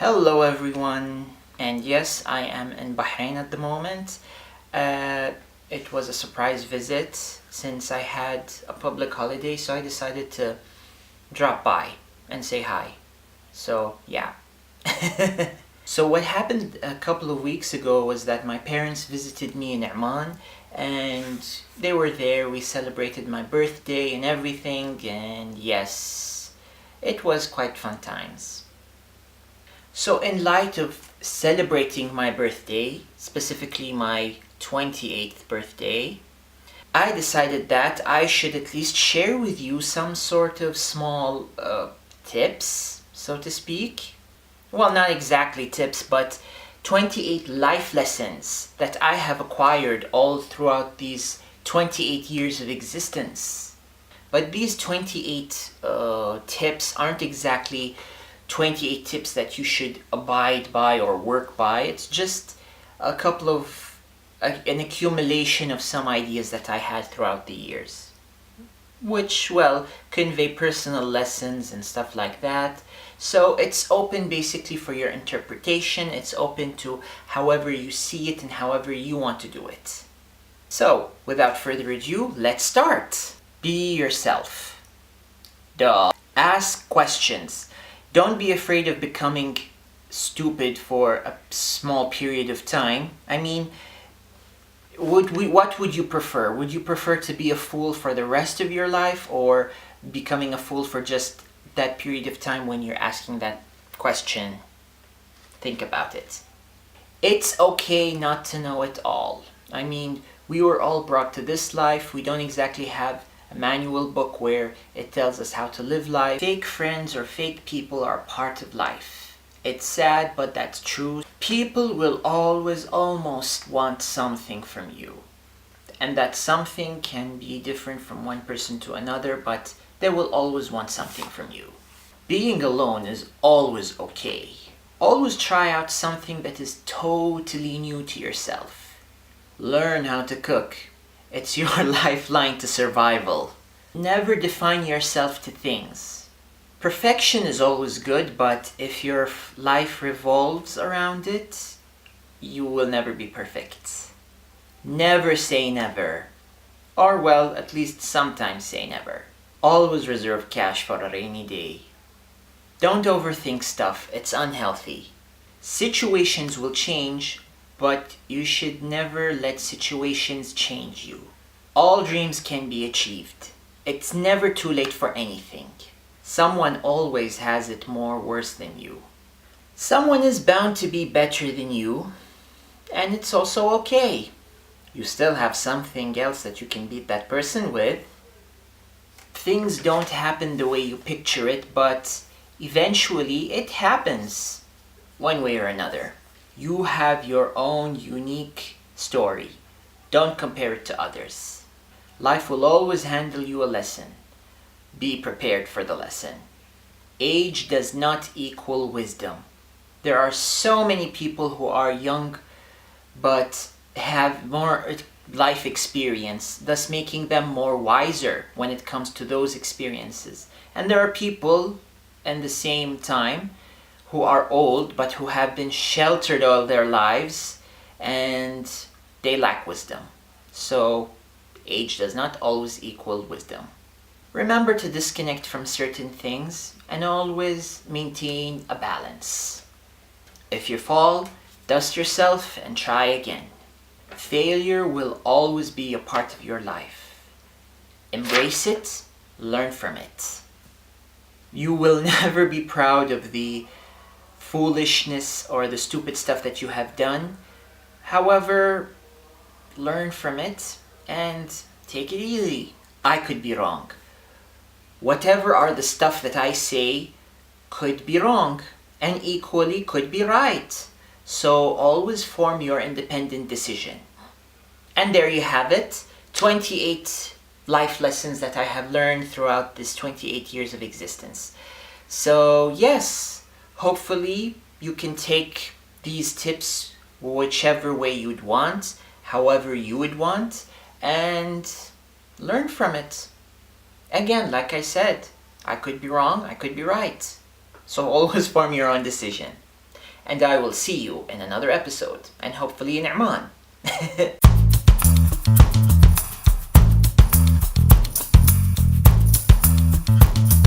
Hello everyone, and yes, I am in Bahrain at the moment. It was a surprise visit since I had a public holiday, so I decided to drop by and say hi. So yeah. So what happened a couple of weeks ago was that my parents visited me in Oman, and they were there. We celebrated my birthday and everything, and yes, it was quite fun times. So in light of celebrating my birthday, specifically my 28th birthday, I decided that I should at least share with you some sort of small tips, so to speak. Well, not exactly tips, but 28 life lessons that I have acquired all throughout these 28 years of existence. But these 28 tips aren't exactly 28 tips that you should abide by or work by. It's just a couple of an accumulation of some ideas that I had throughout the years, which, well, convey personal lessons and stuff like that. So it's open basically for your interpretation. It's open to however you see it and however you want to do it. So without further ado, let's start. Be yourself. Duh. Ask questions. Don't be afraid of becoming stupid for a small period of time. I mean, what would you prefer? Would you prefer to be a fool for the rest of your life, or becoming a fool for just that period of time when you're asking that question? Think about it. It's okay not to know it all. I mean, we were all brought to this life. We don't exactly have a manual book where it tells us how to live life. Fake friends or fake people are part of life. It's sad, but that's true. People will always almost want something from you. And that something can be different from one person to another, but they will always want something from you. Being alone is always okay. Always try out something that is totally new to yourself. Learn how to cook. It's your lifeline to survival. Never define yourself to things. Perfection is always good, but if your life revolves around it, you will never be perfect. Never say never. Or well, at least sometimes say never. Always reserve cash for a rainy day. Don't overthink stuff, it's unhealthy. Situations will change, but you should never let situations change you. All dreams can be achieved. It's never too late for anything. Someone always has it more worse than you. Someone is bound to be better than you, and it's also okay. You still have something else that you can beat that person with. Things don't happen the way you picture it, but eventually it happens, one way or another. You have your own unique story. Don't compare it to others. Life will always handle you a lesson. Be prepared for the lesson. Age does not equal wisdom. There are so many people who are young but have more life experience, thus making them more wiser when it comes to those experiences. And there are people in the same time who are old but who have been sheltered all their lives and they lack wisdom. So age does not always equal wisdom. Remember to disconnect from certain things and always maintain a balance. If you fall, dust yourself and try again. Failure will always be a part of your life. Embrace it, learn from it. You will never be proud of the foolishness or the stupid stuff that you have done. However, learn from it and take it easy. I could be wrong. Whatever are the stuff that I say could be wrong and equally could be right. So always form your independent decision. And there you have it, 28 life lessons that I have learned throughout this 28 years of existence. So yes, hopefully you can take these tips whichever way you'd want, however you would want, and learn from it. Again, like I said, I could be wrong, I could be right. So always form your own decision. and I will see you in another episode, and hopefully in Oman.